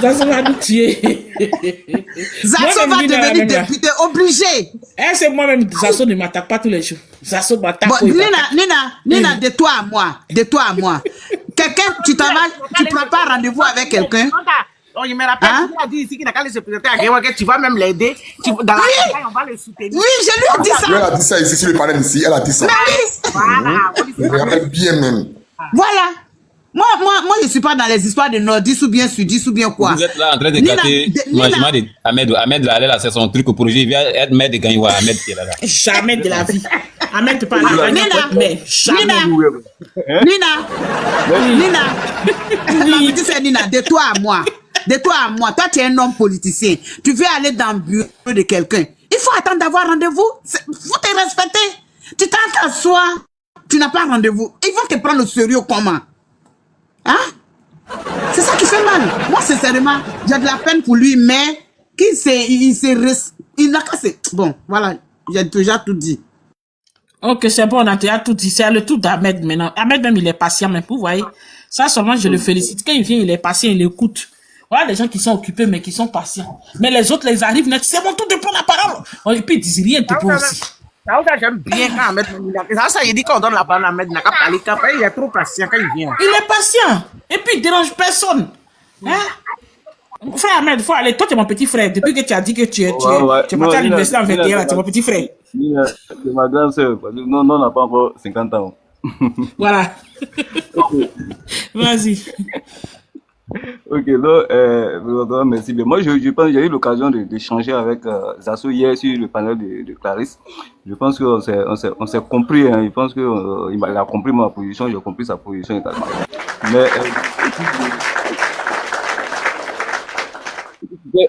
Zasso va nous tuer. Zasso va devenir député obligé. C'est moi-même, Zasso ne m'attaque pas tous les jours. Zasso m'attaque. Bon, Nina, de toi à moi. Quelqu'un, tu prends pas rendez-vous avec quelqu'un. Oh, il me rappelle, tu as dit ici qu'il n'a qu'à se présenter à Géwa, que tu vas même l'aider. Dans la campagne, on va le soutenir. Oui, je lui ai dit ça. Elle a dit ça ici, sur le panel ici, elle a dit ça. Voilà. Je me rappelle bien même. Voilà. Moi, je ne suis pas dans les histoires de nordistes ou bien sudistes ou bien quoi. Vous êtes là en train de gâter l'engagement d'Ahmed. Ahmed, là, là, c'est son truc au projet. Il vient être maire de Gagnoua. Ahmed qui est là. Jamais de la vie. Ahmed te parle de mais jamais. Nina, c'est Nina, de toi à moi. Toi, tu es un homme politicien. Tu veux aller dans le bureau de quelqu'un. Il faut attendre d'avoir rendez-vous. Il faut te respecter. Tu t'assois, tu n'as pas rendez-vous. Ils vont te prendre au sérieux comment? Hein? C'est ça qui fait mal. Moi, sincèrement, j'ai de la peine pour lui, mais il n'a qu'à se... Bon, voilà, j'ai déjà tout dit. Ok, c'est bon, on a déjà tout dit. C'est le tout d'Ahmed maintenant. Ahmed même, il est patient, mais vous voyez. Ça, seulement, je le félicite. Quand il vient, il est patient, il écoute. Voilà des gens qui sont occupés, mais qui sont patients. Mais les autres, les arrivent, c'est mon tour de prendre la parole. Et puis, ils disent rien, tu peux aussi. Ça, j'aime bien quand Ahmed ça, il dit qu'on donne la parole à Ahmed Naka parler. Il est trop patient quand il vient. Il est patient. Et puis, il dérange personne. Hein? Frère Ahmed, il faut aller. Toi, tu es mon petit frère. Depuis que tu as dit que tu es parti à l'université en 21 ans, tu es mon petit frère. C'est ma grande soeur. Non, on n'a pas encore 50 ans. Voilà. Vas-y. Ok, donc, merci bien. Moi, je pense que j'ai eu l'occasion d'échanger avec Zasso hier sur le panel de Clarisse. Je pense qu'on s'est compris. Hein. Je pense qu'il a compris ma position, j'ai compris sa position également. Mais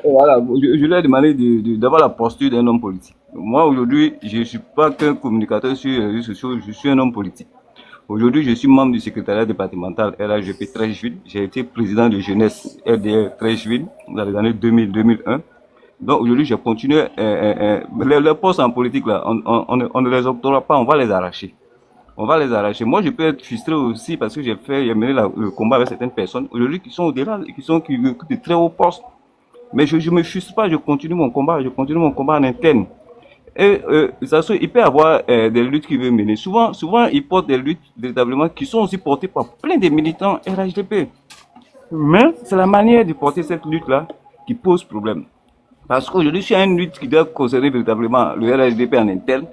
voilà, je lui ai demandé d'avoir la posture d'un homme politique. Moi, aujourd'hui, je ne suis pas qu'un communicateur sur les réseaux sociaux, je suis un homme politique. Aujourd'hui, je suis membre du secrétariat départemental RHGP Trècheville. J'ai été président de jeunesse RDR Trècheville dans les années 2000-2001. Donc aujourd'hui, je continue. Les postes en politique, là, on ne les octroie pas, on va les arracher. On va les arracher. Moi, je peux être frustré aussi parce que j'ai mené le combat avec certaines personnes aujourd'hui qui sont au-delà, qui occupent de très hauts postes. Mais je me frustre pas, je continue mon combat en interne. Et il peut y avoir des luttes qu'il veut mener. Souvent, il porte des luttes véritablement qui sont aussi portées par plein de militants RHDP. Mais c'est la manière de porter cette lutte-là qui pose problème. Parce qu'aujourd'hui, s'il y a une lutte qui doit concerner véritablement le RHDP en interne,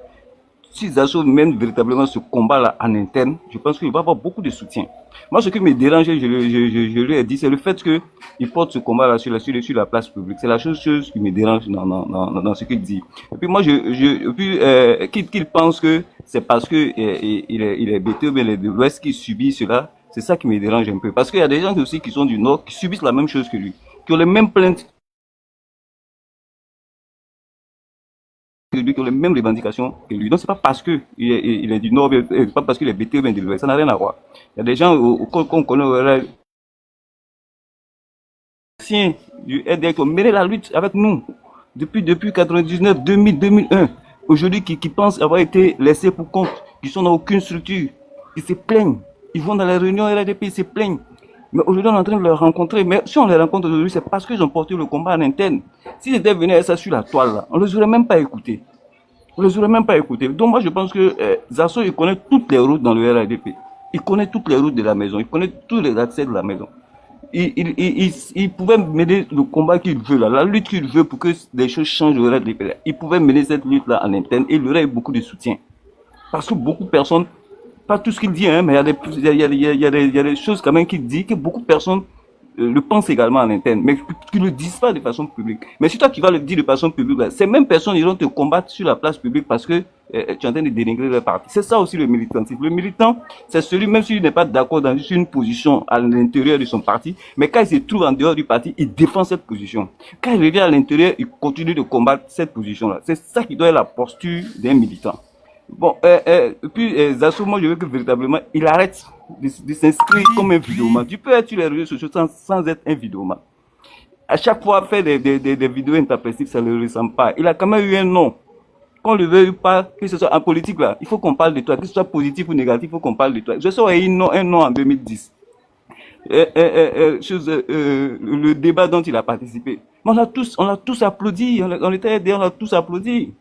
si Zasso mène véritablement ce combat-là en interne, je pense qu'il va avoir beaucoup de soutien. Moi, ce qui me dérange, je lui ai dit, c'est le fait qu'il porte ce combat-là sur la place publique. C'est la chose qui me dérange dans ce qu'il dit. Et puis moi, qu'il pense que c'est parce que il est bêté ou bien il est de l'Ouest qui subit cela, c'est ça qui me dérange un peu. Parce qu'il y a des gens aussi qui sont du Nord qui subissent la même chose que lui, qui ont les mêmes plaintes que lui, qui ont les mêmes revendications que lui. Donc c'est pas parce que il est du Nord, c'est pas parce qu'il est bêté ou bien de l'Ouest, ça n'a rien à voir. Il y a des gens qu'on connaît du RDR qui ont mené la lutte avec nous depuis 99, 2000, 2001. Aujourd'hui, qui pensent avoir été laissés pour compte, qui sont dans aucune structure, ils se plaignent. Ils vont dans les réunions RDP, ils se plaignent. Mais aujourd'hui, on est en train de les rencontrer. Mais si on les rencontre aujourd'hui, c'est parce qu'ils ont porté le combat en interne. S'ils étaient venus à ça sur la toile, là, on ne les aurait même pas écoutés. Donc moi, je pense que Zasso, il connaît toutes les routes dans le RDP. Il connaît toutes les routes de la maison. Il connaît tous les accès de la maison. Il pouvait mener le combat qu'il veut, là, la lutte qu'il veut pour que des choses changent au RDP. Il pouvait mener cette lutte-là en interne et il aurait eu beaucoup de soutien. Parce que beaucoup de personnes, pas tout ce qu'il dit, hein, mais il y a des choses quand même qu'il dit que beaucoup de personnes le pensent également en interne, mais qui ne le disent pas de façon publique. Mais si toi qui vas le dire de façon publique, là, ces mêmes personnes iront te combattre sur la place publique parce que tu es en train de dénigrer leur parti. C'est ça aussi le militantisme. Le militant, c'est celui, même s'il n'est pas d'accord dans une position à l'intérieur de son parti, mais quand il se trouve en dehors du parti, il défend cette position. Quand il revient à l'intérieur, il continue de combattre cette position-là. C'est ça qui doit être la posture d'un militant. Bon, puis Zasso, moi je veux que véritablement il arrête de s'inscrire comme un vidéoman. Tu peux être sur les réseaux sociaux sans être un vidéoman. À chaque fois faire des vidéos interprétives, ça ne le ressemble pas. Il a quand même eu un nom. Qu'on le veuille pas, que ce soit en politique là, il faut qu'on parle de toi, que ce soit positif ou négatif, il faut qu'on parle de toi. Je sais un nom en 2010. le débat dont il a participé. Mais on l'a tous applaudi, on était aidés, on l'a tous applaudi.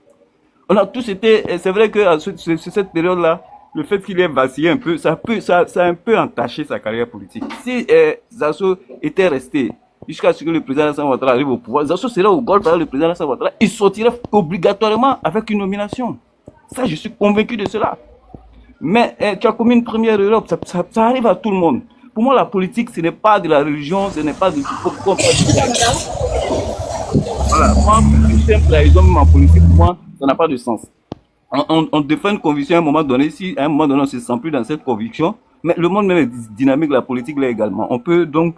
On a tous été, c'est vrai que cette période-là, le fait qu'il ait vacillé un peu, ça a un peu entaché sa carrière politique. Si Zasso était resté jusqu'à ce que le président Alassane Ouattara arrive au pouvoir, Zasso serait au golf avec le président Alassane Ouattara, il sortirait obligatoirement avec une nomination. Ça, je suis convaincu de cela. Mais tu as commis une première erreur, ça arrive à tout le monde. Pour moi, la politique, ce n'est pas de la religion, ce n'est pas de... Voilà, moi, je suis un trahison même en politique, pour moi, ça n'a pas de sens. On défend une conviction à un moment donné, si à un moment donné on ne se sent plus dans cette conviction, mais le monde même est dynamique, la politique là également. On peut donc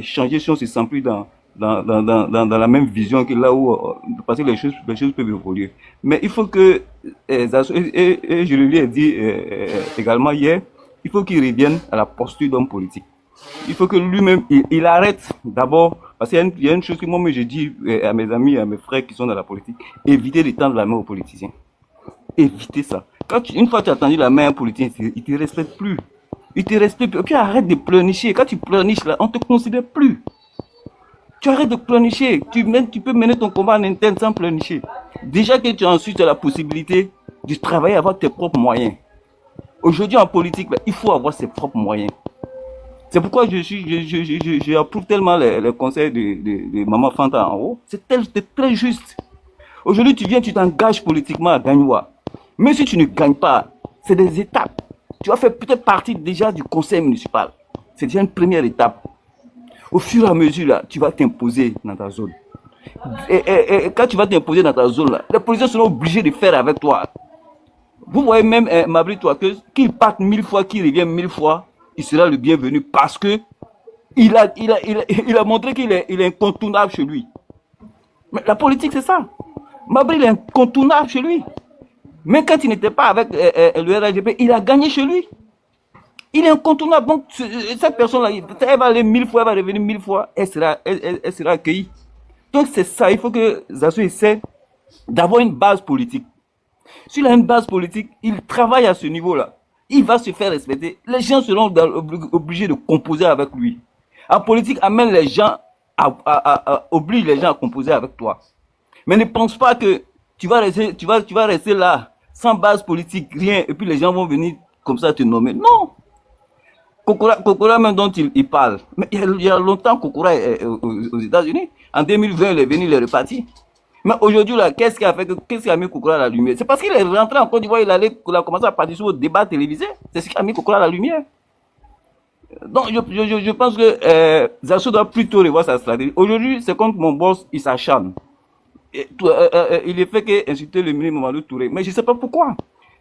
changer si on ne se sent plus dans la même vision que là où, parce que les choses peuvent évoluer. Mais il faut que, et je lui ai dit également hier, il faut qu'il revienne à la posture d'homme politique. Il faut que lui-même, il arrête d'abord, parce qu'il y a une chose que moi je dis à mes amis, à mes frères qui sont dans la politique, éviter de tendre la main aux politiciens. Éviter ça. Une fois que tu as tendu la main à un politicien, il te respecte plus. Il te respecte plus. Et puis arrête de pleurnicher. Quand tu pleurniches là, on te considère plus. Tu arrêtes de pleurnicher. Tu peux mener ton combat en interne sans pleurnicher. Déjà que tu as ensuite la possibilité de travailler avec tes propres moyens. Aujourd'hui en politique, il faut avoir ses propres moyens. C'est pourquoi j'approuve tellement les conseils de Maman Fanta en haut. C'est très juste. Aujourd'hui, tu t'engages politiquement à Gagnoua. Mais si tu ne gagnes pas, c'est des étapes. Tu vas faire peut-être partie déjà du conseil municipal. C'est déjà une première étape. Au fur et à mesure, là, tu vas t'imposer dans ta zone. Et quand tu vas t'imposer dans ta zone, là, les policiers seront obligés de faire avec toi. Vous voyez même, Mabri, toi, qu'il parte 1000 fois, qu'il revienne 1000 fois, il sera le bienvenu parce que il a montré qu'il est incontournable chez lui. Mais la politique, c'est ça. Mabri, il est incontournable chez lui. Mais quand il n'était pas avec le RHDP, il a gagné chez lui. Il est incontournable. Donc, cette personne-là, elle va aller 1000 fois, elle va revenir 1000 fois, elle sera accueillie. Donc, c'est ça. Il faut que Zasso essaie d'avoir une base politique. S'il a une base politique, il travaille à ce niveau-là. Il va se faire respecter. Les gens seront obligés de composer avec lui. En politique, amène les gens, oblige les gens à composer avec toi. Mais ne pense pas que tu vas rester là, sans base politique, rien, et puis les gens vont venir comme ça te nommer. Non! Kokora même dont il parle. Mais il y a longtemps, Kokora est aux États-Unis. En 2020, il est venu, il est reparti. Mais aujourd'hui, là, qu'est-ce qui a mis Kokora à la lumière? C'est parce qu'il est rentré en Côte d'Ivoire, il a commencé à participer au débat télévisé. C'est ce qui a mis Kokora à la lumière. Donc, je pense que Zasso doit plutôt revoir sa stratégie. Aujourd'hui, c'est contre mon boss, il s'acharne. Il est fait qu'insulter le ministre Mamadou Touré. Mais je ne sais pas pourquoi.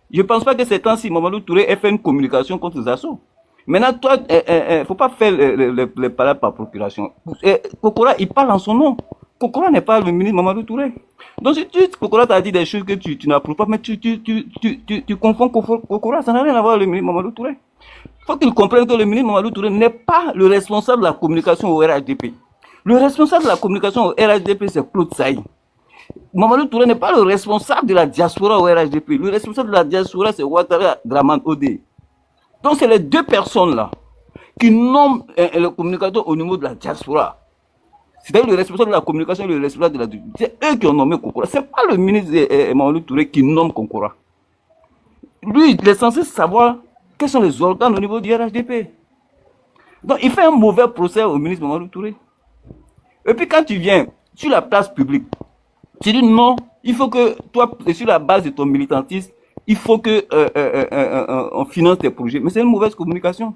Je ne pense pas que ces temps-ci, Mamadou Touré ait fait une communication contre Zasso. Maintenant, toi, il ne faut pas faire les paroles par procuration. Kokora, il parle en son nom. Kokora n'est pas le ministre Mamadou Touré. Donc, si Kokora t'a dit des choses que tu n'approuves pas, mais tu confonds Kokora, ça n'a rien à voir avec le ministre Mamadou Touré. Il faut qu'il comprenne que le ministre Mamadou Touré n'est pas le responsable de la communication au RHDP. Le responsable de la communication au RHDP, c'est Claude Saï. Mamadou Touré n'est pas le responsable de la diaspora au RHDP. Le responsable de la diaspora, c'est Ouattara Draman Odé. Donc, c'est les deux personnes-là qui nomment le communicateur au niveau de la diaspora. C'est-à-dire le responsable de la communication et le responsable de la diaspora. C'est eux qui ont nommé Kokora. Ce n'est pas le ministre Mamadou Touré qui nomme Kokora. Lui, il est censé savoir quels sont les organes au niveau du RHDP. Donc, il fait un mauvais procès au ministre Mamadou Touré. Et puis, quand tu viens sur la place publique, tu dis non, il faut que toi, sur la base de ton militantisme, il faut que on finance tes projets. Mais c'est une mauvaise communication.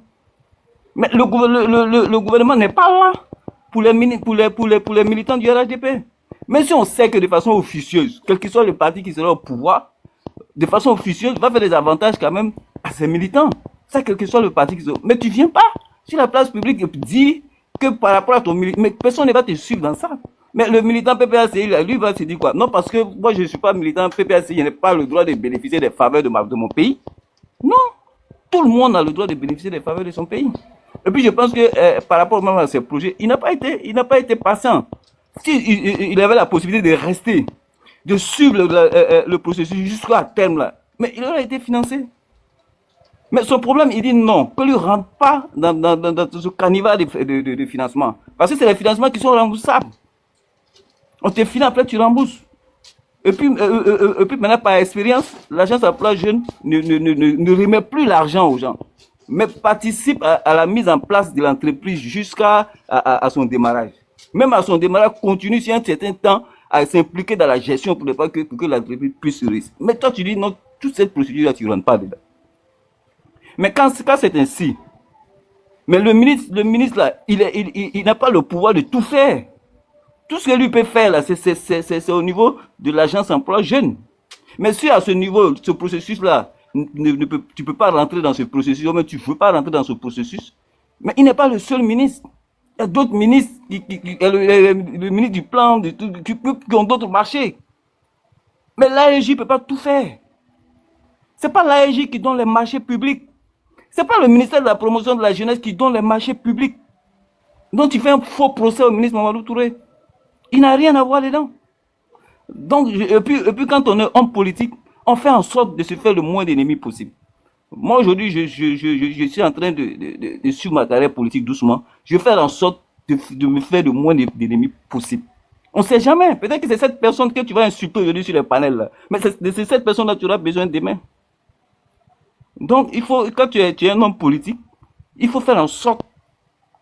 Mais le gouvernement n'est pas là pour les militants du RHDP. Mais si on sait que de façon officieuse, quel que soit le parti qui sera au pouvoir, de façon officieuse, va faire des avantages quand même à ses militants. Ça, quel que soit le parti qui sera... Mais tu viens pas sur la place publique et dis que par rapport à ton militant... Mais personne ne va te suivre dans ça. Mais le militant PPACI, lui, va se dire quoi? Non, parce que moi, je ne suis pas militant PPACI, je n'ai pas le droit de bénéficier des faveurs de mon pays. Non. Tout le monde a le droit de bénéficier des faveurs de son pays. Et puis, je pense que par rapport même à ces projets, il n'a pas été patient. Il avait la possibilité de rester, de suivre le processus jusqu'à terme là. Mais il aurait été financé. Mais son problème, il dit non, que lui rentre pas dans ce carnival de financement. Parce que c'est les financements qui sont remboursables. On te finance, après tu rembourses. Et puis maintenant, par expérience, l'agence emploi jeune ne remet plus l'argent aux gens, mais participe à la mise en place de l'entreprise jusqu'à son démarrage. Même à son démarrage, continue sur un certain temps à s'impliquer dans la gestion pour que l'entreprise puisse se réussir. Mais toi, tu dis non, toute cette procédure-là, tu ne rentres pas dedans. Mais quand c'est ainsi, mais le ministre là, il n'a pas le pouvoir de tout faire. Tout ce que lui peut faire là, c'est au niveau de l'agence emploi jeune. Mais si à ce niveau, ce processus-là, tu peux pas rentrer dans ce processus, ou même tu ne veux pas rentrer dans ce processus, mais il n'est pas le seul ministre. Il y a d'autres ministres, le ministre du plan, qui ont d'autres marchés. Mais l'AEJ ne peut pas tout faire. C'est pas l'AEJ qui donne les marchés publics. C'est pas le ministère de la promotion de la jeunesse qui donne les marchés publics. Donc tu fais un faux procès au ministre Mamadou Touré. Il n'a rien à voir dedans. Donc, et puis quand on est homme politique, on fait en sorte de se faire le moins d'ennemis possible. Moi, aujourd'hui, je suis en train de suivre ma carrière politique doucement. Je vais faire en sorte de me faire le moins d'ennemis possible. On ne sait jamais. Peut-être que c'est cette personne que tu vas insulter aujourd'hui sur les panels là. Mais c'est cette personne-là que tu auras besoin demain. Donc, il faut, quand tu es un homme politique, il faut faire en sorte,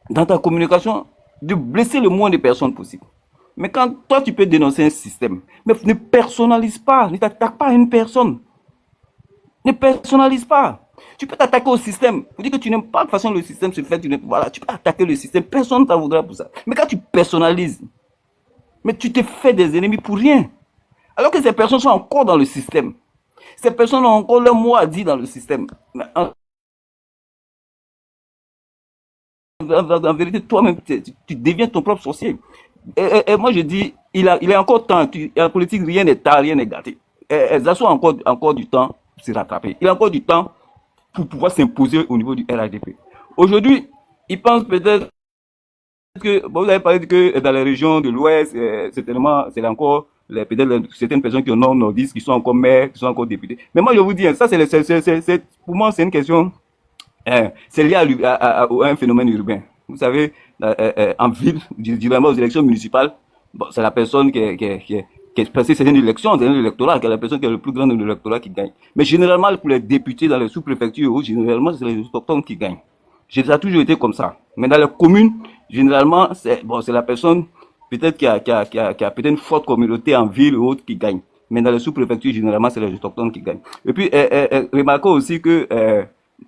dans ta communication, de blesser le moins de personnes possible. Mais quand toi, tu peux dénoncer un système, mais ne personnalise pas, ne t'attaque pas à une personne. Ne personnalise pas. Tu peux t'attaquer au système. Pour dire que tu n'aimes pas de façon le système se fait, voilà, tu peux attaquer le système, personne ne t'en voudra pour ça. Mais quand tu personnalises, mais tu te fais des ennemis pour rien. Alors que ces personnes sont encore dans le système. Ces personnes ont encore leur mot à dire dans le système. Mais en vérité, toi-même, tu deviens ton propre sorcier. Et moi, je dis, il est encore temps. En politique, rien n'est tard, rien n'est gâté. Elles ont encore du temps pour se rattraper. Il y a encore du temps pour pouvoir s'imposer au niveau du RHDP. Aujourd'hui, ils pensent peut-être que, bon, vous avez parlé que dans les régions de l'Ouest, certainement, c'est encore peut-être certaines personnes qui ont nordistes, qui sont encore maires, qui sont encore députés. Mais moi, je vous dis, ça, pour moi, c'est une question, c'est lié à un phénomène urbain. Vous savez, en ville, directement aux élections municipales, bon, c'est la personne qui est passée, c'est une élection, c'est un électorat, qui est la personne qui a le plus grand nombre d'électorats qui gagne. Mais généralement, pour les députés dans les sous-préfectures, généralement, c'est les autochtones qui gagnent. Ça a toujours été comme ça. Mais dans les communes, généralement, c'est la personne peut-être qui a peut-être une forte communauté en ville ou autre qui gagne. Mais dans les sous-préfectures, généralement, c'est les autochtones qui gagnent. Et puis, remarquons aussi que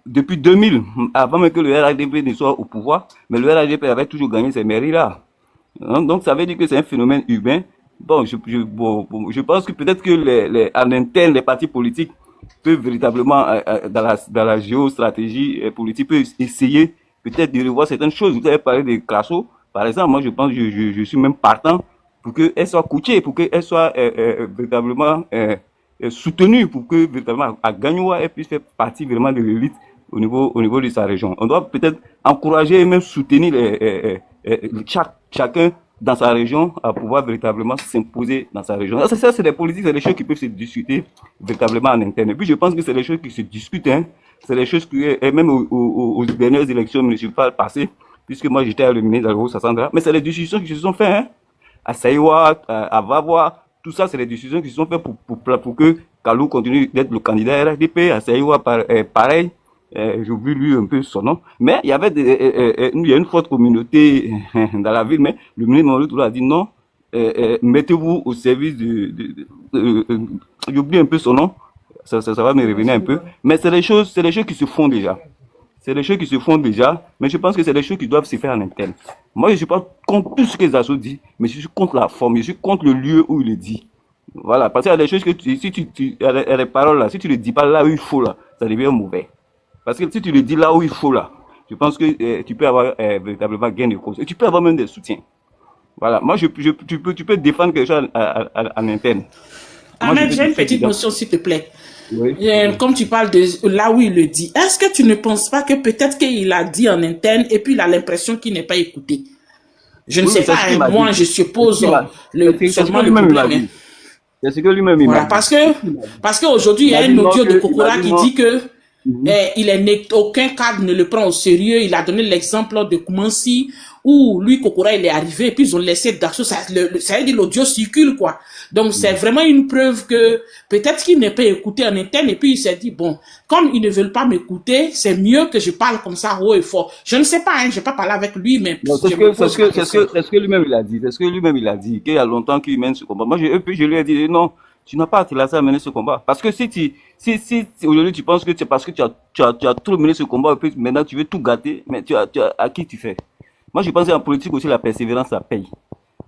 depuis 2000, avant même que le RHDP ne soit au pouvoir, mais le RHDP avait toujours gagné ces mairies-là. Donc, ça veut dire que c'est un phénomène urbain. Bon, je pense que peut-être que en interne, les partis politiques peuvent véritablement, dans la géostratégie politique, peuvent essayer peut-être de revoir certaines choses. Vous avez parlé de Crasso, par exemple. Moi, je pense que je suis même partant pour qu'elle soit coachée, pour qu'elle soit véritablement soutenue, pour que véritablement à Gagnoua, elle puisse faire partie vraiment de l'élite au niveau de sa région. On doit peut-être encourager et même soutenir chacun dans sa région à pouvoir véritablement s'imposer dans sa région. Ça, c'est des politiques, c'est des choses qui peuvent se discuter véritablement en interne. Et puis, je pense que c'est des choses qui se discutent, hein. C'est des choses qui, et même aux dernières élections municipales passées, puisque moi, j'étais à l'éliminer dans le Haut-Sassandra, mais c'est des discussions qui se sont faites, hein. À Saïwa, à Vavois, tout ça, c'est des décisions qui se sont faites pour que Kalou continue d'être le candidat RHDP, à Saïwa, pareil. J'ai oublié lui un peu son nom, mais il y avait il y a une forte communauté dans la ville, mais le ministre Mamadou Touré a dit non, mettez-vous au service j'ai oublié un peu son nom, ça va me revenir un peu, mais c'est des choses qui se font déjà. C'est des choses qui se font déjà, mais je pense que c'est des choses qui doivent se faire en interne. Moi, je suis pas contre tout ce que Zazo dit, mais je suis contre la forme, je suis contre le lieu où il le dit. Voilà, parce qu'il y a des choses que si il y a des paroles là, si tu ne le dis pas là où il faut là, ça devient mauvais. Parce que si tu le dis là où il faut là, je pense que tu peux avoir véritablement gain de cause. Et tu peux avoir même des soutiens. Voilà. Moi, tu peux défendre quelque chose en interne. Ahmed, j'ai une petite notion, s'il te plaît. Oui. Comme tu parles de là où il le dit, est-ce que tu ne penses pas que peut-être qu'il a dit en interne et puis il a l'impression qu'il n'est pas écouté? Je ne sais pas, moi je suppose seulement le problème. C'est ce que lui-même il m'a dit. Parce qu'aujourd'hui, il y a un audio de Kokora qui dit que Aucun cadre ne le prend au sérieux. Il a donné l'exemple de Koumansi, où lui, Kokora, il est arrivé, et puis ils ont laissé Darso, ça veut dire l'audio circule, quoi. Donc, c'est vraiment une preuve que peut-être qu'il n'est pas écouté en interne, et puis il s'est dit, bon, comme ils ne veulent pas m'écouter, c'est mieux que je parle comme ça haut et fort. Je ne sais pas, hein, je n'ai pas parlé avec lui, mais... C'est ce que lui-même il a dit. C'est ce que lui-même il a dit, qu'il y a longtemps qu'il mène ce combat. Moi, je lui ai dit, non, tu n'as pas attiré à mener ce combat. Parce que si aujourd'hui tu penses que c'est parce que tu as trop mené ce combat, et puis maintenant tu veux tout gâter, mais à qui tu fais? Moi, je pense qu'en politique aussi, la persévérance, ça paye.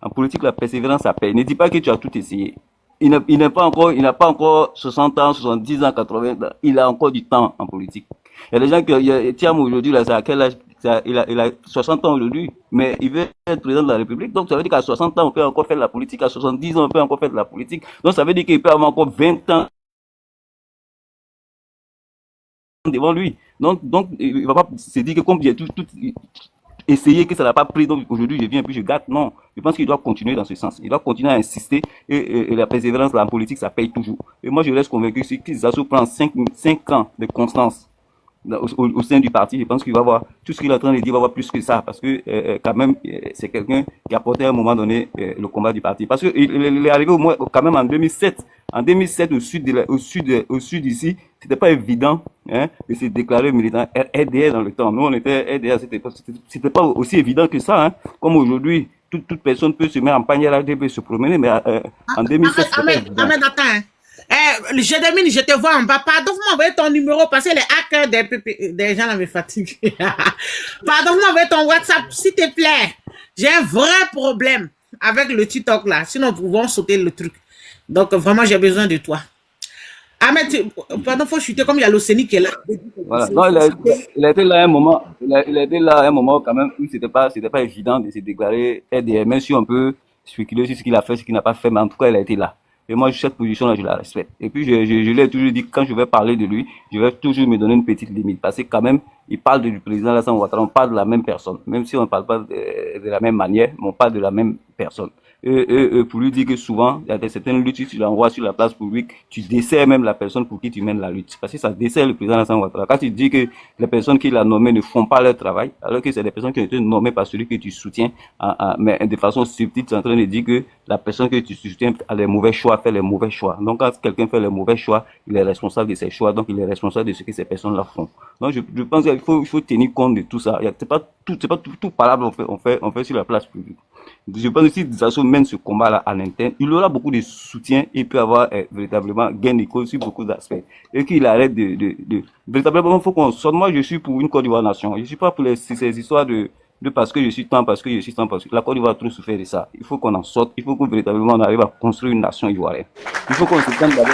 En politique, la persévérance, ça paye. Ne dis pas que tu as tout essayé. Il n'a pas encore 60 ans, 70 ans, 80 ans. Il a encore du temps en politique. Il y a des gens qui, Thiam aujourd'hui, là, c'est à quel âge? Il a 60 ans aujourd'hui, mais il veut être président de la République. Donc, ça veut dire qu'à 60 ans, on peut encore faire de la politique. À 70 ans, on peut encore faire de la politique. Donc, ça veut dire qu'il peut avoir encore 20 ans devant lui. Donc, il va pas se dire que comme j'ai tout essayer que ça n'a pas pris, donc aujourd'hui je viens puis je gâte. Non, je pense qu'il doit continuer dans ce sens. Il doit continuer à insister et la persévérance, la politique, ça paye toujours. Et moi je reste convaincu que si Zasso prend 5 ans de constance au sein du parti, je pense qu'il va voir tout ce qu'il est en train de dire, il va voir plus que ça, parce que quand même c'est quelqu'un qui a porté à un moment donné le combat du parti. Parce que il est arrivé au moins quand même en 2007. En 2007 au sud d'ici, c'était pas évident de se déclarer militant RDR dans le temps. Nous on était RDR, c'était pas aussi évident que ça, hein. Comme aujourd'hui, toute personne peut se mettre en panier à la RDB, se promener, mais en 2007 c'était pas évident. Ahmed, attends. Jedemine, je te vois en bas. Pardon, vous m'envoyez ton numéro parce que les hackers des gens là me fatiguent. Pardon, vous m'envoyez ton WhatsApp, s'il te plaît. J'ai un vrai problème avec le TikTok là. Sinon, nous pouvons sauter le truc. Donc, vraiment, j'ai besoin de toi. Ahmed, pardon, faut chuter comme il y a l'Océanie qui est là. Voilà. Non, il a été là à un moment. Il a été là à un moment quand même où c'était pas évident de se déclarer RDR, même si on peut spéculer sur ce qu'il a fait, ce qu'il n'a pas fait, mais en tout cas, il a été là. Et moi, cette position-là, je la respecte. Et puis, je lui ai toujours dit que quand je vais parler de lui, je vais toujours me donner une petite limite. Parce que quand même, il parle du président Alassane Ouattara, on parle de la même personne. Même si on ne parle pas de la même manière, mais on parle de la même personne. Pour lui dire que souvent, il y a certaines luttes, si tu l'envoies sur la place publique, tu desserres même la personne pour qui tu mènes la lutte. Parce que ça dessert le président Alassane Ouattara. Quand tu dis que les personnes qu'il a nommées ne font pas leur travail, alors que c'est des personnes qui ont été nommées par celui que tu soutiens, mais de façon subtile, tu es en train de dire que la personne que tu soutiens a les mauvais choix, fait les mauvais choix. Donc, quand quelqu'un fait les mauvais choix, il est responsable de ses choix, donc il est responsable de ce que ces personnes-là font. Donc, je pense qu'il faut tenir compte de tout ça. C'est pas tout parable, on fait sur la place publique. Je pense que si Zasso mène ce combat-là à l'interne, il aura beaucoup de soutien et il peut avoir véritablement gain de cause sur beaucoup d'aspects. Et qu'il arrête véritablement, il faut qu'on sorte. Moi, je suis pour une Côte d'Ivoire nation. Je suis pas pour ces histoires de parce que je suis tant, parce que la Côte d'Ivoire a trop souffert de ça. Il faut qu'on en sorte. Il faut qu'on véritablement on arrive à construire une nation ivoirienne. Il faut qu'on se sente d'abord.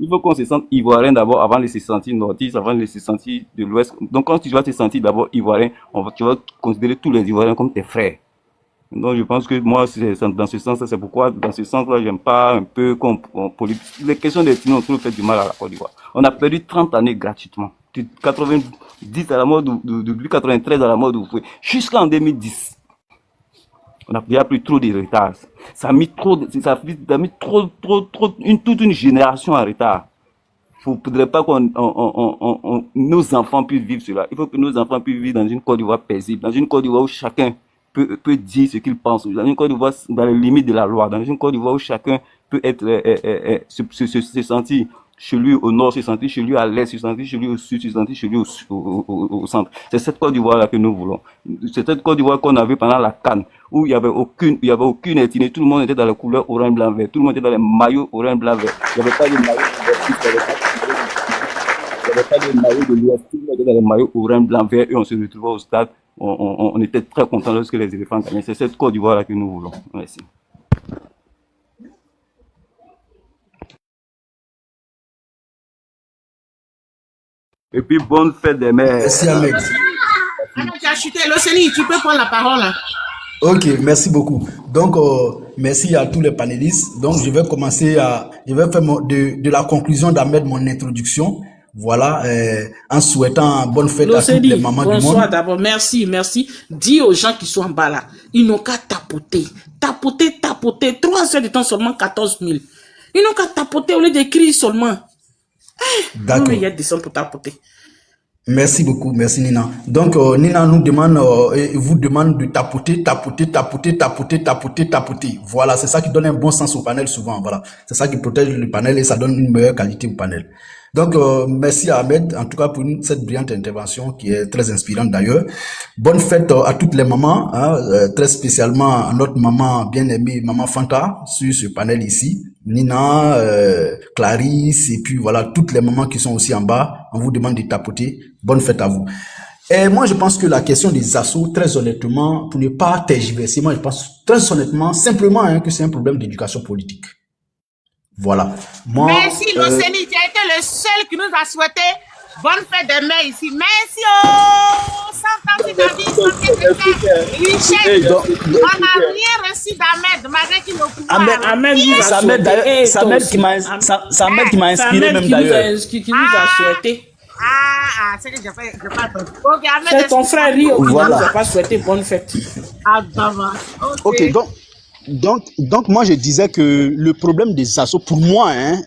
Il faut qu'on se sente ivoirien d'abord avant de se sentir nordiste, avant de se sentir de l'Ouest. Donc quand tu vas te sentir d'abord ivoirien, tu vas considérer tous les Ivoiriens comme tes frères. Donc je pense que moi, dans ce sens-là, c'est pourquoi dans ce sens-là, j'aime pas un peu qu'on politique. Les questions d'ethnie ont toujours fait du mal à la Côte d'Ivoire. On a perdu 30 années gratuitement. 90 à la mort depuis 93 à la mort d'Oufoué, jusqu'en 2010. Il n'y a plus trop de retard. Ça a mis toute une génération en retard. Il ne faudrait pas que nos enfants puissent vivre cela. Il faut que nos enfants puissent vivre dans une Côte d'Ivoire paisible, dans une Côte d'Ivoire où chacun peut dire ce qu'il pense, dans une Côte d'Ivoire dans les limites de la loi, dans une Côte d'Ivoire où chacun peut être se sentir chez lui au nord, se sentir chez lui à l'est, se sentir chez lui au sud, se sentir chez lui au centre. C'est cette Côte d'Ivoire là que nous voulons. C'est cette Côte d'Ivoire qu'on a vu pendant la CAN, où il y avait aucune ethnie, tout le monde était dans la couleur orange, blanc, vert, tout le monde était dans les maillots orange, blanc, vert. Il n'y avait pas de maillot de l'Ouest, tout le monde était dans les maillots orange, blanc, vert, et on se retrouvait au stade. On était très contents lorsque les éléphants gagnaient. C'est cette Côte d'Ivoire là que nous voulons. Merci. Et puis, bonne fête des mères. Merci, Ahmed. Tu as chuté. L'Océanie, tu peux prendre la parole. Hein. Ok, merci beaucoup. Donc, merci à tous les panélistes. Donc, je vais faire de la conclusion d'Ahmed mon introduction. Voilà, en souhaitant bonne fête à toutes les mamans du monde. Bonsoir d'abord, merci. Dis aux gens qui sont en bas là, ils n'ont qu'à tapoter. 3 heures de temps, seulement 14 000. Ils n'ont qu'à tapoter au lieu d'écrire seulement. Non, D'accord. mais il y a des sons pour tapoter. Merci beaucoup, merci Nina. Donc Nina nous demande, vous demande de tapoter, tapoter, tapoter, tapoter, tapoter, tapoter. Voilà, c'est ça qui donne un bon sens au panel souvent. Voilà, c'est ça qui protège le panel et ça donne une meilleure qualité au panel. Donc merci à Ahmed, en tout cas pour cette brillante intervention qui est très inspirante d'ailleurs. Bonne fête à toutes les mamans, hein, très spécialement à notre maman bien-aimée, maman Fanta, sur ce panel ici. Nina, Clarisse, et puis voilà, toutes les mamans qui sont aussi en bas, on vous demande de tapoter. Bonne fête à vous. Et moi, je pense que la question des assauts, très honnêtement, pour ne pas tergiverser, moi, je pense très honnêtement, simplement, hein, que c'est un problème d'éducation politique. Voilà. Moi, Merci, Locénie. Tu as été le seul qui nous a souhaité bonne fête des mères ici. Merci, oh! 100 ans de vie, 100 Richel, on n'a rien reçu d'Ahmed, malgré qu'il est au pouvoir. Ahmed nous a c'est Ahmed, souhaité. d'ailleurs, Et c'est toi Ahmed aussi. qui m'a, c'est Ahmed qui m'a C'est inspiré Ahmed même qui nous a- d'ailleurs. qui nous a souhaité. C'est que j'ai pas entendu. Ok, Ahmed, C'est ton frère Rio qui Voilà. nous a pas souhaité bonne fête. Ah, d'abord. Ok, donc moi je disais que le problème des assauts, pour moi, hein,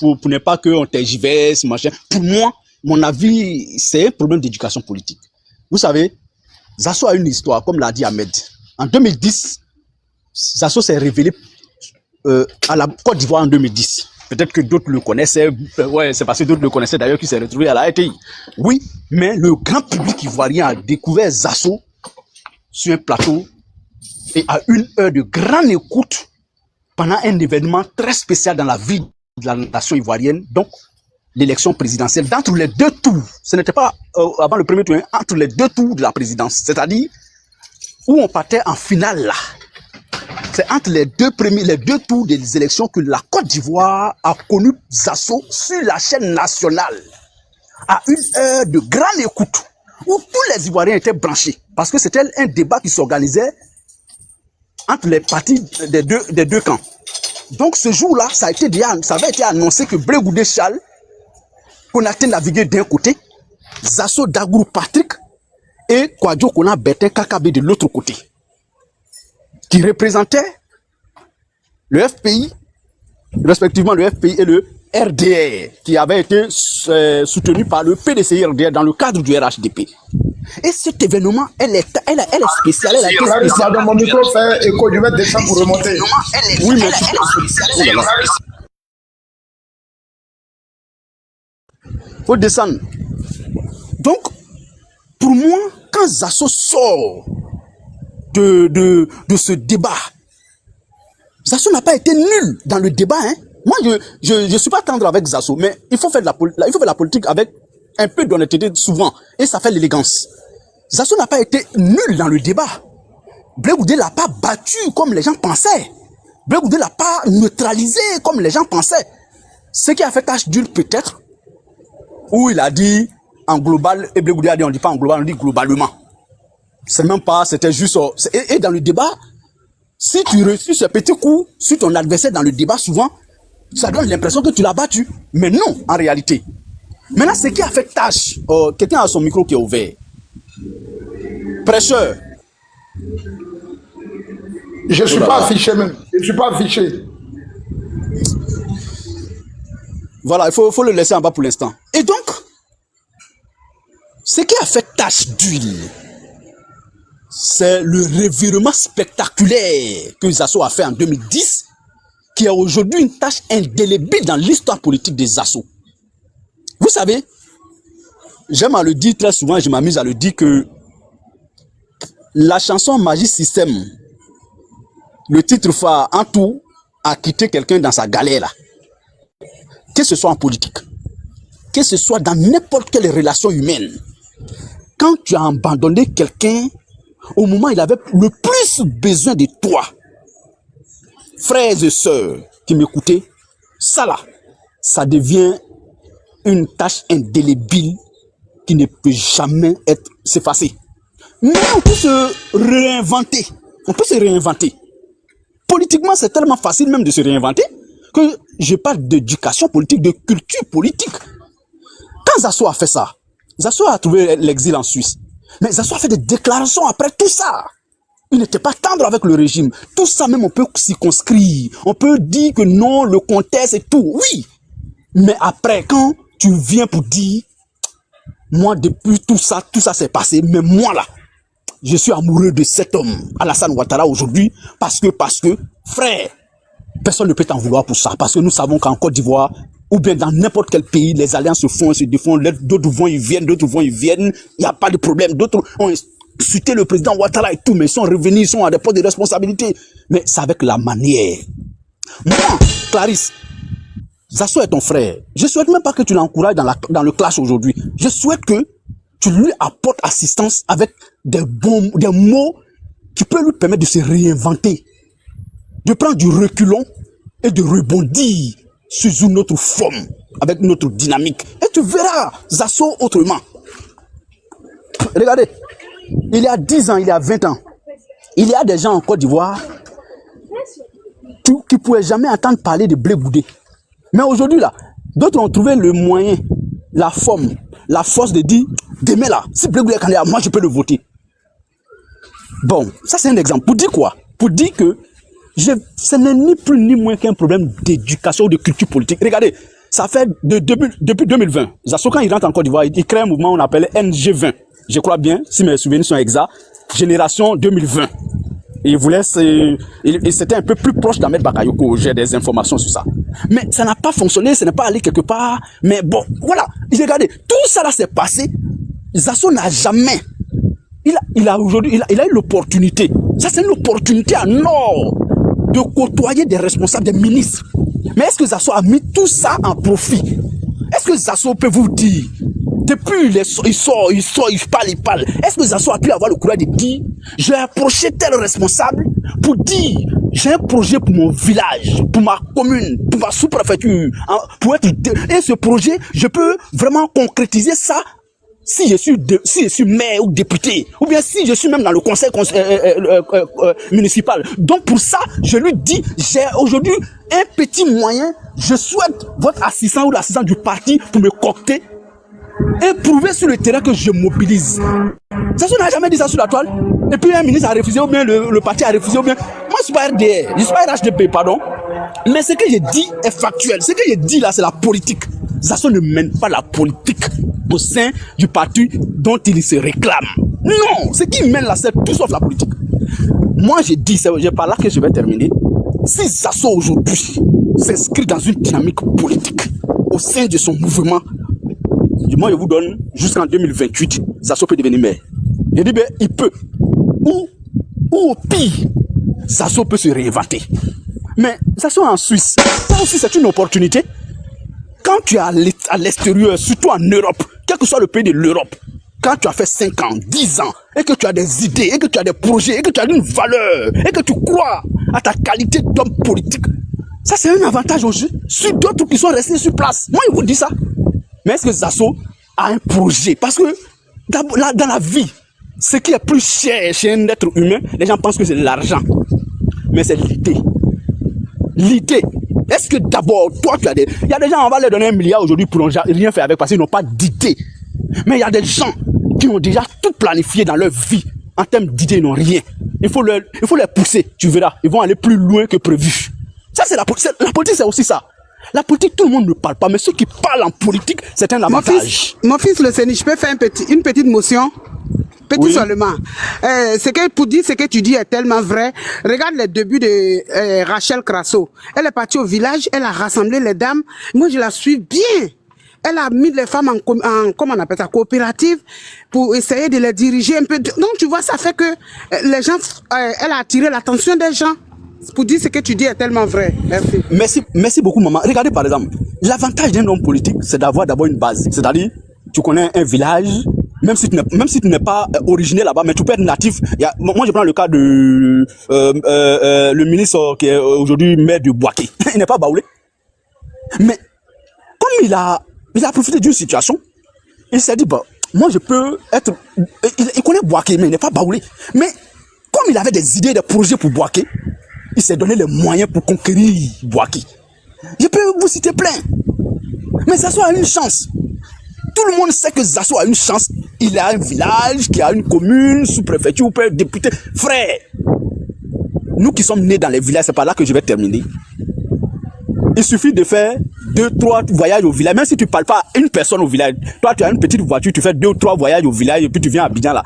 pour ne pas qu'on tergiverse, machin, pour moi, mon avis, c'est un problème d'éducation politique. Vous savez, Zasso a une histoire, comme l'a dit Ahmed. En 2010, Zasso s'est révélé à la Côte d'Ivoire en 2010. Peut-être que d'autres le connaissaient, ouais, c'est parce que d'autres le connaissaient d'ailleurs qu'il s'est retrouvé à la RTI. Oui, mais le grand public ivoirien a découvert Zasso sur un plateau et à 1 heure de grande écoute pendant un événement très spécial dans la vie de la nation ivoirienne, donc l'élection présidentielle, d'entre les deux tours. Ce n'était pas avant le premier tour, hein, entre les deux tours de la présidence, c'est-à-dire où on partait en finale là. C'est entre les deux tours des élections que la Côte d'Ivoire a connu Zasso sur la chaîne nationale à 1 heure de grande écoute où tous les Ivoiriens étaient branchés parce que c'était un débat qui s'organisait entre les partis des deux camps. Donc ce jour-là, ça avait été annoncé que Blé Goudé Charles, Konaté Navigué d'un côté, Zasso Dagourou Patrick et Kwadjo Kona Bertin Kakabe de l'autre côté, qui représentaient le FPI, respectivement le FPI et le RDR, qui avait été soutenu par le PDCI RDR dans le cadre du RHDP. Et cet événement, elle est spéciale. Elle a été spéciale. Pardon, mon micro fait écho, je vais descendre pour remonter. Oui, mais oh là là. Faut descendre. Donc, pour moi, quand Zasso sort de ce débat, Zasso n'a pas été nul dans le débat. Hein. Moi, je suis pas tendre avec Zasso, mais il faut faire de la politique avec un peu d'honnêteté souvent, et ça fait l'élégance. Zasso n'a pas été nul dans le débat. Blé Goudé l'a pas battu comme les gens pensaient. Blé Goudé l'a pas neutralisé comme les gens pensaient. Ce qui a fait tâche dure peut-être, où il a dit en global, et Blé Goudé a dit on dit pas en global, on dit globalement. C'est même pas, c'était juste... Et dans le débat, si tu reçus ce petit coup sur ton adversaire dans le débat, souvent, ça donne l'impression que tu l'as battu. Mais non, en réalité. Maintenant, ce qui a fait tâche, quelqu'un a son micro qui est ouvert. Prêcheur. Je ne suis pas affiché même. Je ne suis pas affiché. Voilà, il faut le laisser en bas pour l'instant. Et donc, ce qui a fait tache d'huile, c'est le revirement spectaculaire que Zasso a fait en 2010, qui a aujourd'hui une tâche indélébile dans l'histoire politique des Zasso. Vous savez, j'aime à le dire très souvent, je m'amuse à le dire que la chanson Magie Système, le titre phare en tout, a quitté quelqu'un dans sa galère là. Que ce soit en politique, que ce soit dans n'importe quelle relation humaine, quand tu as abandonné quelqu'un au moment où il avait le plus besoin de toi, frères et sœurs qui m'écoutaient, ça là, ça devient une tâche indélébile qui ne peut jamais s'effacer. Mais on peut se réinventer. On peut se réinventer. Politiquement, c'est tellement facile même de se réinventer que je parle d'éducation politique, de culture politique. Quand Zasso a fait ça, Zasso a trouvé l'exil en Suisse. Mais Zasso a fait des déclarations après tout ça. Il n'était pas tendre avec le régime. Tout ça même, on peut circonscrire. On peut dire que non, le contexte et tout. Oui. Mais après, quand tu viens pour dire, moi, depuis tout ça s'est passé, mais moi là, je suis amoureux de cet homme, Alassane Ouattara, aujourd'hui, parce que, frère, personne ne peut t'en vouloir pour ça, parce que nous savons qu'en Côte d'Ivoire, ou bien dans n'importe quel pays, les alliances se font, se défendent, d'autres vont, ils viennent, il n'y a pas de problème, d'autres ont insulté le président Ouattara et tout, mais ils sont revenus, ils sont à des postes de responsabilité, mais c'est avec la manière. Moi, Clarisse, Zasso est ton frère. Je souhaite même pas que tu l'encourages dans le clash aujourd'hui. Je souhaite que tu lui apportes assistance avec des mots qui peuvent lui permettre de se réinventer, de prendre du reculon et de rebondir sur une autre forme, avec une autre dynamique. Et tu verras Zasso autrement. Regardez, il y a 10 ans, il y a 20 ans, il y a des gens en Côte d'Ivoire qui ne pouvaient jamais entendre parler de Blé Goudé. Mais aujourd'hui, là, d'autres ont trouvé le moyen, la forme, la force de dire, demain là, si Blé Goudé est candidat, moi je peux le voter. Bon, ça c'est un exemple. Pour dire quoi? Pour dire que ce n'est ni plus ni moins qu'un problème d'éducation ou de culture politique. Regardez, ça fait depuis 2020. Zasso, quand il rentre en Côte d'Ivoire, il crée un mouvement qu'on appelle NG20. Je crois bien, si mes souvenirs sont exacts, Génération 2020. Et il voulait, c'était un peu plus proche d'Ahmed Bakayoko. J'ai des informations sur ça. Mais ça n'a pas fonctionné, ça n'est pas allé quelque part. Mais bon, voilà. Regardez, tout ça là s'est passé. Zasso n'a jamais. Il a eu l'opportunité. Ça, c'est une opportunité à nord de côtoyer des responsables, des ministres. Mais est-ce que Zasso a mis tout ça en profit? Est-ce que Zasso peut vous dire, depuis il parle. Est-ce que Zasso a pu avoir le courage de dire, j'ai approché tel responsable pour dire, j'ai un projet pour mon village, pour ma commune, pour ma sous-préfecture, et ce projet, je peux vraiment concrétiser ça si je suis maire ou député, ou bien si je suis même dans le conseil municipal. Donc pour ça, je lui dis, j'ai aujourd'hui un petit moyen, je souhaite votre assistant ou l'assistant du parti pour me coopter et prouver sur le terrain que je mobilise. Ça, on n'a jamais dit ça sur la toile. Et puis un ministre a refusé, ou bien le parti a refusé, ou bien... Moi, je suis pas RDR, je suis pas RHDP, pardon. Mais ce que j'ai dit est factuel. Ce que j'ai dit là, c'est la politique. Zasso ne mène pas la politique au sein du parti dont il se réclame. Non, ce qui mène là, c'est tout sauf la politique. Moi, j'ai dit, c'est par là que je vais terminer. Si Zasso aujourd'hui s'inscrit dans une dynamique politique au sein de son mouvement, moi je vous donne jusqu'en 2028, Zasso peut devenir maire. Je dis, ben, il peut. Ou au pire, Zasso peut se réinventer. Mais Zasso en Suisse, ça aussi c'est une opportunité. Quand tu es à l'extérieur, surtout en Europe, quel que soit le pays de l'Europe, quand tu as fait 5 ans, 10 ans, et que tu as des idées, et que tu as des projets, et que tu as une valeur, et que tu crois à ta qualité d'homme politique, ça c'est un avantage aussi sur d'autres qui sont restés sur place. Moi, je vous dis ça. Mais est-ce que Zasso a un projet? Parce que dans la vie, ce qui est plus cher chez un être humain, les gens pensent que c'est l'argent. Mais c'est l'idée. L'idée. Est-ce que d'abord, toi, tu as des... Il y a des gens, on va leur donner 1 milliard aujourd'hui pour rien faire avec parce qu'ils n'ont pas d'idée. Mais il y a des gens qui ont déjà tout planifié dans leur vie. En termes d'idées, ils n'ont rien. Il faut les pousser, tu verras. Ils vont aller plus loin que prévu. Ça, c'est la politique. La politique, c'est aussi ça. La politique, tout le monde ne parle pas, mais ceux qui parlent en politique, c'est un avantage. Mon fils le Séni, je peux faire une petite motion? Oui. Seulement. Pour dire ce que tu dis est tellement vrai. Regarde les débuts de Rachel Crasso. Elle est partie au village, elle a rassemblé les dames. Moi, je la suis bien. Elle a mis les femmes en comment on appelle ça, coopérative, pour essayer de les diriger un peu. Donc, tu vois, ça fait que les gens, elle a attiré l'attention des gens. Pour dire ce que tu dis est tellement vrai. Merci. Merci beaucoup, maman. Regardez, par exemple, l'avantage d'un homme politique, c'est d'avoir d'abord une base. C'est-à-dire, tu connais un village, même si tu n'es pas originaire là-bas, mais tu peux être natif. Moi, je prends le cas de le ministre qui est aujourd'hui maire de Bouaké. Il n'est pas baoulé. Mais comme il a profité d'une situation, il s'est dit, bah, moi, je peux être... Il connaît Bouaké, mais il n'est pas baoulé. Mais comme il avait des idées, des projets pour Bouaké, il s'est donné les moyens pour conquérir Bouaké. Je peux vous citer plein. Mais ça soit une chance. Tout le monde sait que Zasso a une chance. Il a un village, qui a une commune, sous-préfecture, député. Frère, nous qui sommes nés dans les villages, c'est par là que je vais terminer. Il suffit de faire 2-3 voyages au village. Même si tu ne parles pas à une personne au village, toi tu as une petite voiture, tu fais 2 ou 3 voyages au village et puis tu viens à Abidjan là.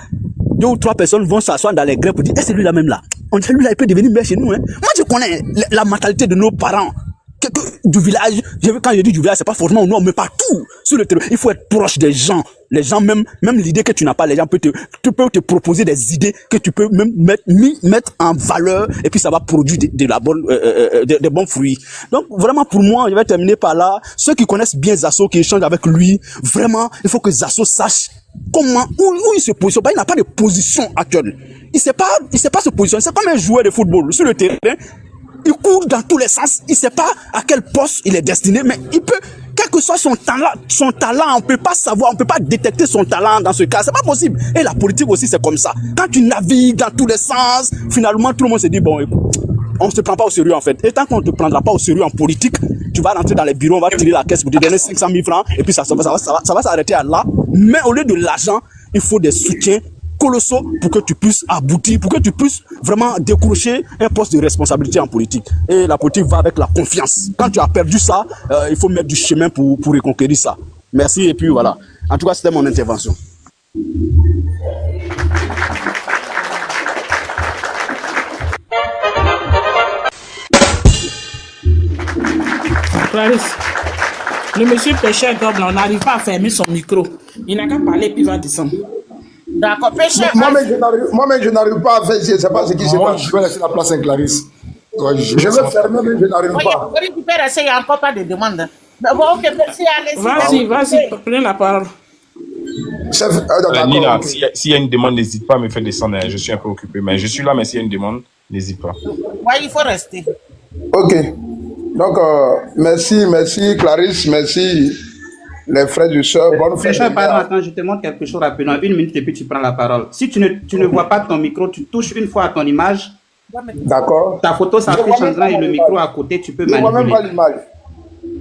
2 ou 3 personnes vont s'asseoir dans les grèves pour dire, est-ce que celui-là même là, on dit lui là il peut devenir maire chez nous. Hein? Moi je connais la mentalité de nos parents. Du village, quand je dis du village, c'est pas forcément au nord, mais partout sur le terrain. Il faut être proche des gens. Les gens, même l'idée que tu n'as pas, les gens peuvent te proposer des idées que tu peux même mettre en valeur et puis ça va produire des bons fruits. Donc, vraiment, pour moi, je vais terminer par là. Ceux qui connaissent bien Zasso, qui échangent avec lui, vraiment, il faut que Zasso sache comment, où il se positionne. Il n'a pas de position actuelle. Il sait pas se positionner. C'est comme un joueur de football sur le terrain. Il court dans tous les sens. Il ne sait pas à quel poste il est destiné, mais il peut, quel que soit son talent, on ne peut pas savoir, on ne peut pas détecter son talent dans ce cas. C'est pas possible. Et la politique aussi, c'est comme ça. Quand tu navigues dans tous les sens, finalement, tout le monde se dit, bon, écoute, on ne se prend pas au sérieux, en fait. Et tant qu'on ne te prendra pas au sérieux en politique, tu vas rentrer dans les bureaux, on va tirer la caisse pour te donner 500 000 francs, et puis ça va s'arrêter à là. Mais au lieu de l'argent, il faut des soutiens colossaux pour que tu puisses aboutir, pour que tu puisses vraiment décrocher un poste de responsabilité en politique. Et la politique va avec la confiance. Quand tu as perdu ça, il faut mettre du chemin pour reconquérir ça. Merci et puis voilà. En tout cas, c'était mon intervention. Clarisse, le monsieur pêcheur double, on n'arrive pas à fermer son micro. Il n'a qu'à parler puis il va descendre. D'accord, pêcheur. Moi-même, je n'arrive pas à faire, je ne sais pas ce qui se passe. Je vais laisser la place à Clarisse. Ouais, Je vais fermer, mais je n'arrive pas. Tu peux rester, il n'y a encore pas de demande. Bon, ok, merci, allez-y. Vas-y, prenez la parole. Nina, s'il y a une demande, n'hésite pas à me faire descendre. Je suis un peu occupé, mais je suis là, mais s'il y a une demande, n'hésite pas. Oui, il faut rester. Ok. Donc, merci Clarisse, merci les frères et sœurs. Bonne fête. Attends, je te montre quelque chose rapidement. 1 minute et puis tu prends la parole. Si tu ne vois pas ton micro, tu touches une fois à ton image. D'accord. Ta photo s'affiche en grand et le micro à côté, tu peux manipuler. Je ne vois même pas l'image.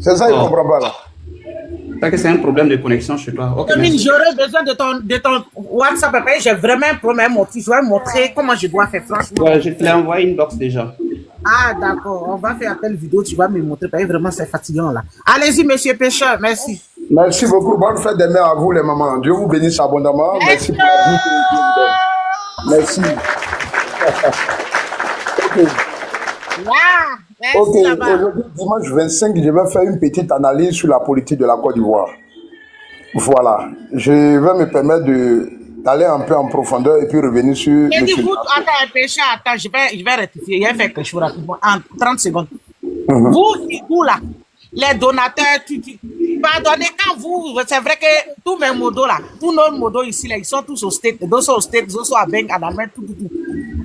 C'est ça, il ne comprend pas là. C'est un problème de connexion chez toi. Okay, j'aurais besoin de ton WhatsApp. J'ai vraiment un problème. Je vais montrer comment je dois faire, franchement. Ouais, je te l'ai envoyé une box déjà. Ah, d'accord. On va faire appel vidéo. Tu vas me montrer. Vraiment, c'est fatigant là. Allez-y, monsieur Pêcheur. Merci. Merci beaucoup. Bonne fête des mères à vous, les mamans. Dieu vous bénisse abondamment. Merci pour la vie que vous donnez. Merci. Ok, aujourd'hui, dimanche 25, je vais faire une petite analyse sur la politique de la Côte d'Ivoire. Voilà, je vais me permettre d'aller un peu en profondeur et puis revenir sur... Attends, Pêcheur, attends, je vais rectifier, je vais faire quelque chose rapidement, en 30 secondes. Vous là, les donateurs, pardonnez, quand vous, c'est vrai que tous mes modos là, tous nos modos ici, là, ils sont tous au state, d'autres sont au state, d'autres sont à Beng, à la main, tout.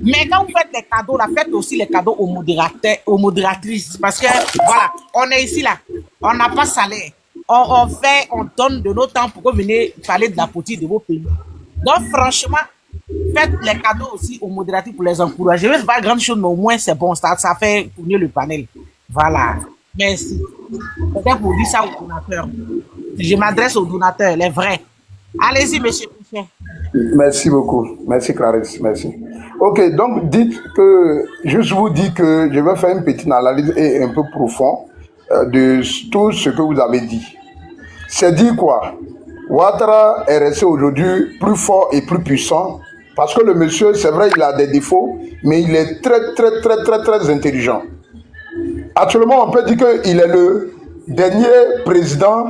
Mais quand vous faites les cadeaux là, faites aussi les cadeaux aux modérateurs, aux modératrices. Parce que, voilà, on est ici là, on n'a pas salaire. On donne de notre temps pour que vous veniez parler de la politique de vos pays. Donc, franchement, faites les cadeaux aussi aux modératrices pour les encourager. Je ne sais pas grande chose, mais au moins c'est bon, ça fait tourner le panel. Voilà. Merci. Peut-être pour dire ça aux donateurs. Je m'adresse aux donateurs, les vrais. Allez-y, monsieur. Merci beaucoup. Merci, Clarisse. Merci. Ok, donc juste vous dire que je vais faire une petite analyse et un peu profond de tout ce que vous avez dit. C'est dire quoi? Ouattara est resté aujourd'hui plus fort et plus puissant parce que le monsieur, c'est vrai, il a des défauts, mais il est très intelligent. Actuellement, on peut dire qu'il est le dernier président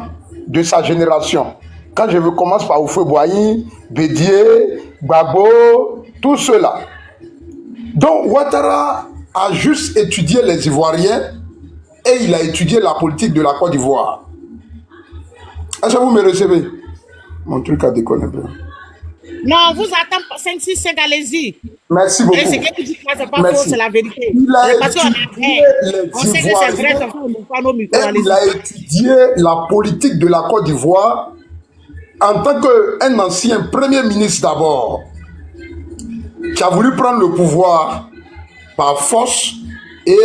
de sa génération. Quand je commence par Houphouët-Boigny, Bédié, Gbagbo, tout cela. Donc, Ouattara a juste étudié les Ivoiriens et il a étudié la politique de la Côte d'Ivoire. Est-ce que vous me recevez? Mon truc a déconné. Non, vous attendez 5, 6, 5, allez-y. Merci beaucoup. Et c'est que tu dis que c'est pas faux, c'est la vérité. Il a étudié on sait que c'est vrai, il a étudié la politique de la Côte d'Ivoire en tant qu'un ancien premier ministre d'abord, qui a voulu prendre le pouvoir par force et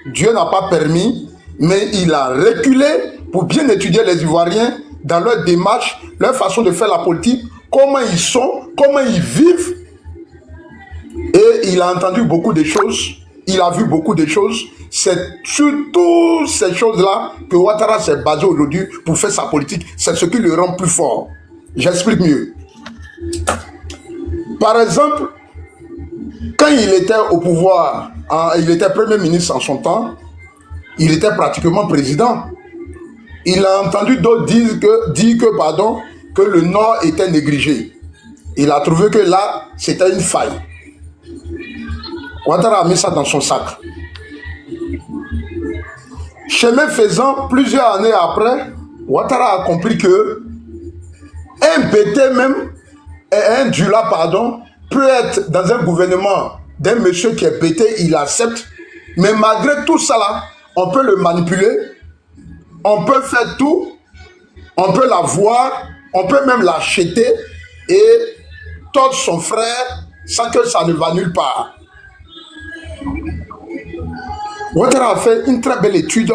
Dieu n'a pas permis, mais il a reculé pour bien étudier les Ivoiriens dans leur démarche, leur façon de faire la politique, comment ils sont, comment ils vivent. Et il a entendu beaucoup de choses, il a vu beaucoup de choses. C'est sur toutes ces choses-là que Ouattara s'est basé aujourd'hui pour faire sa politique. C'est ce qui le rend plus fort. J'explique mieux. Par exemple, quand il était au pouvoir, il était Premier ministre en son temps, il était pratiquement président. Il a entendu d'autres dire que le Nord était négligé. Il a trouvé que là, c'était une faille. Ouattara a mis ça dans son sac. Chemin faisant, plusieurs années après, Ouattara a compris que un BT même, un Dula, pardon, peut être dans un gouvernement d'un monsieur qui est BT, il accepte, mais malgré tout ça là, on peut le manipuler, on peut faire tout, on peut la voir, on peut même l'acheter et tordre son frère sans que ça ne va nulle part. Ouattara a fait une très belle étude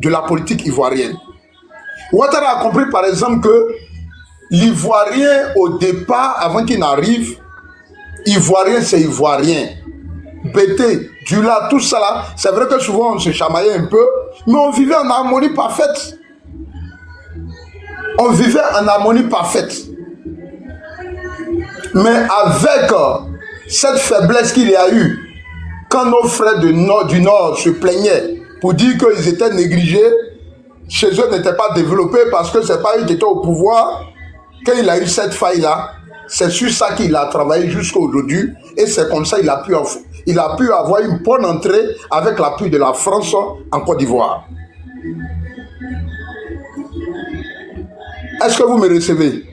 de la politique ivoirienne. Ouattara a compris par exemple que l'Ivoirien au départ, avant qu'il n'arrive, Ivoirien c'est Ivoirien. BT, Dula, tout ça là, c'est vrai que souvent on se chamaillait un peu, mais on vivait en harmonie parfaite. On vivait en harmonie parfaite. Mais avec cette faiblesse qu'il y a eu, quand nos frères du Nord se plaignaient pour dire qu'ils étaient négligés, chez eux n'étaient pas développés parce que ce n'est pas eux qui étaient au pouvoir, quand il a eu cette faille-là, c'est sur ça qu'il a travaillé jusqu'à aujourd'hui et c'est comme ça qu'il a pu avoir une bonne entrée avec l'appui de la France en Côte d'Ivoire. Est-ce que vous me recevez?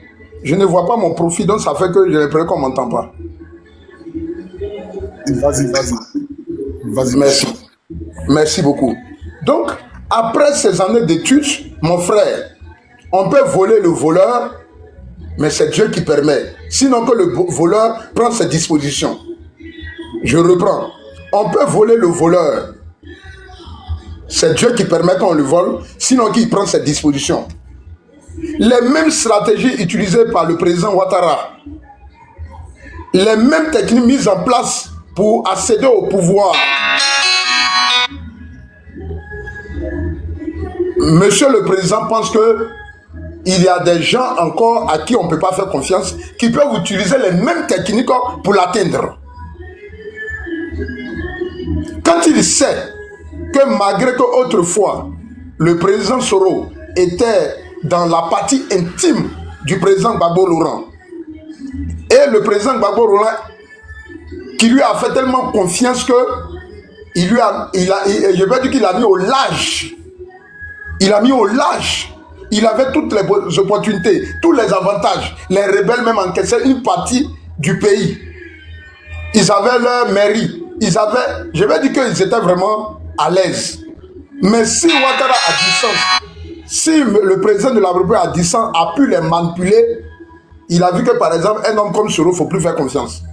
Je ne vois pas mon profil, donc ça fait que j'ai l'impression qu'on ne m'entend pas. Vas-y, merci. Merci beaucoup. Donc, après ces années d'études, mon frère, on peut voler le voleur, mais c'est Dieu qui permet. Sinon que le voleur prend ses dispositions. Je reprends. On peut voler le voleur. C'est Dieu qui permet qu'on le vole, sinon qu'il prend ses dispositions. Les mêmes stratégies utilisées par le président Ouattara, les mêmes techniques mises en place pour accéder au pouvoir. Monsieur le Président pense que il y a des gens encore à qui on ne peut pas faire confiance, qui peuvent utiliser les mêmes techniques pour l'atteindre. Quand il sait que malgré que autrefois, le président Soro était dans la partie intime du président Gbagbo Laurent, et le président Gbagbo Laurent qui lui a fait tellement confiance que je vais dire qu'il a mis au large. Il a mis au large. Il avait toutes les opportunités, tous les avantages. Les rebelles même encaissaient une partie du pays. Ils avaient leur mairie. Je vais dire qu'ils étaient vraiment à l'aise. Mais si Ouattara à distance, si le président de la République à distance a pu les manipuler, il a vu que par exemple, un homme comme Soro, il ne faut plus faire confiance.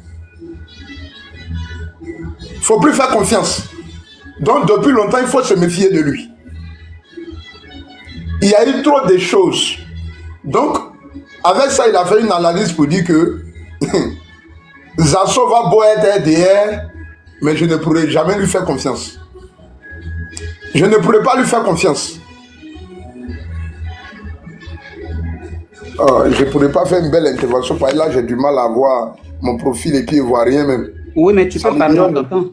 Il ne faut plus faire confiance. Donc depuis longtemps, il faut se méfier de lui. Il y a eu trop de choses. Donc, avec ça, il a fait une analyse pour dire que Zasso va beau être RDR, mais je ne pourrai jamais lui faire confiance. Je ne pourrai pas lui faire confiance. Je ne pourrais pas faire une belle intervention, parce que là, j'ai du mal à voir mon profil et puis voir rien même. Oui, mais tu peux parler en temps.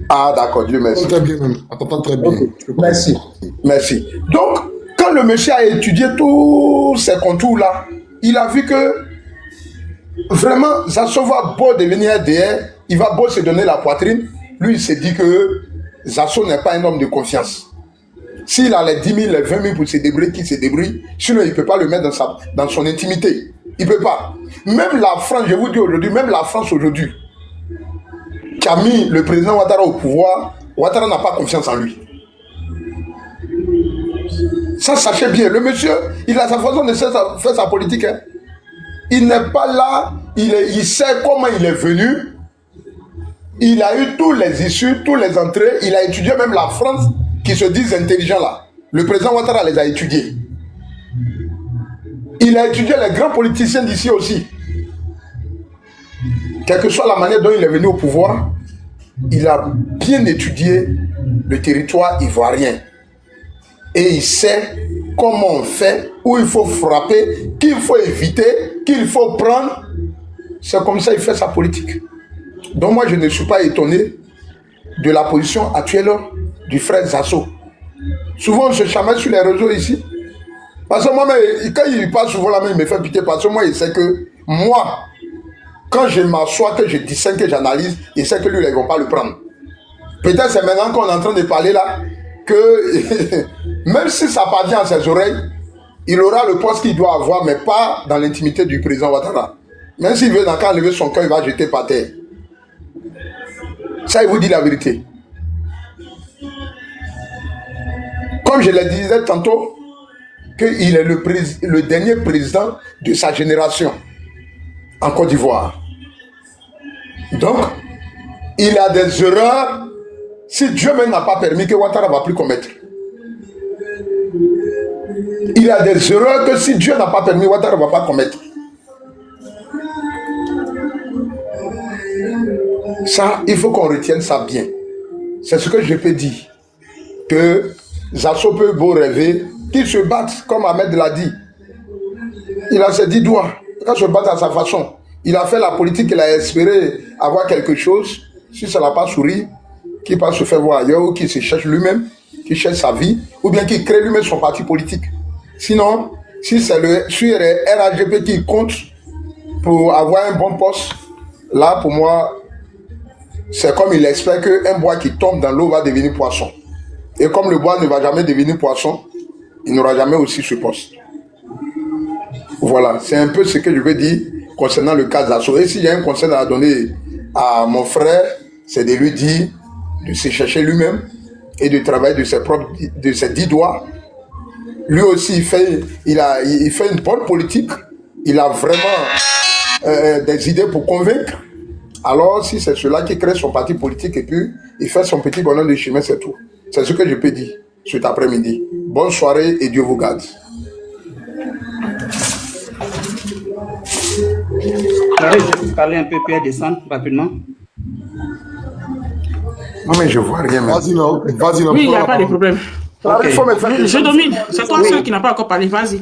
Ah, d'accord, Dieu merci. Très bien, même. Attends, très bien. Okay. Merci. Merci. Donc, quand le monsieur a étudié tous ces contours-là, il a vu que vraiment, Zasso va beau devenir RDR, il va beau se donner la poitrine. Lui, il s'est dit que Zasso n'est pas un homme de confiance. S'il a les 10 000, les 20 000 pour se débrouiller, qu'il se débrouille, sinon il ne peut pas le mettre dans son intimité. Il ne peut pas. Même la France, je vous dis aujourd'hui, même la France aujourd'hui, qui a mis le président Ouattara au pouvoir, Ouattara n'a pas confiance en lui. Ça, sachez bien, le monsieur, il a sa façon de faire sa politique. Hein. Il n'est pas là, il sait comment il est venu. Il a eu tous les issues, tous les entrées. Il a étudié même la France qui se disent intelligents là. Le président Ouattara les a étudiés. Il a étudié les grands politiciens d'ici aussi. Quelle que soit la manière dont il est venu au pouvoir, il a bien étudié le territoire ivoirien. Et il sait comment on fait, où il faut frapper, qu'il faut éviter, qu'il faut prendre. C'est comme ça qu'il fait sa politique. Donc moi, je ne suis pas étonné de la position actuelle du frère Zasso. Souvent, on se chamaille sur les réseaux ici. Parce que moi, quand il passe souvent là, il me fait pitié. Parce que moi, il sait que moi, quand je m'assois, que je discerne, que j'analyse, il sait que lui, ils ne vont pas le prendre. Peut-être c'est maintenant qu'on est en train de parler là, que même si ça parvient à ses oreilles, il aura le poste qu'il doit avoir, mais pas dans l'intimité du président Ouattara. Même s'il veut encore enlever son cœur, il va jeter par terre. Ça, il vous dit la vérité. Comme je le disais tantôt, qu'il est le dernier président de sa génération en Côte d'Ivoire. Donc, il a des erreurs, si Dieu même n'a pas permis, que Ouattara ne va plus commettre. Il a des erreurs que si Dieu n'a pas permis, Ouattara ne va pas commettre. Ça, il faut qu'on retienne ça bien. C'est ce que je peux dire. Que Zasso peut beau rêver, qu'il se batte, comme Ahmed l'a dit. Il a ses 10 doigts. Qu'il se batte à sa façon. Il a fait la politique, il a espéré avoir quelque chose. Si ça n'a pas souri, qu'il va se faire voir ailleurs, ou qu'il se cherche lui-même, qu'il cherche sa vie, ou bien qu'il crée lui-même son parti politique. Sinon, si c'est le RAGP qui compte pour avoir un bon poste, là, pour moi, c'est comme il espère qu'un bois qui tombe dans l'eau va devenir poisson. Et comme le bois ne va jamais devenir poisson, il n'aura jamais aussi ce poste. Voilà, c'est un peu ce que je veux dire concernant le cas d'Zasso. Et s'il y a un conseil à donner à mon frère, c'est de lui dire de se chercher lui-même et de travailler de ses 10 doigts. Lui aussi, il fait une bonne politique. Il a vraiment des idées pour convaincre. Alors, si c'est cela qui crée son parti politique et puis il fait son petit bonhomme de chemin, c'est tout. C'est ce que je peux dire cet après-midi. Bonne soirée et Dieu vous garde. Je vais parler un peu, puis descendre rapidement. Non, mais je vois rien. Vas-y, non. Oui, il n'y a pas de problème. Okay. Je domine. C'est toi seul qui n'a pas encore parlé. Vas-y.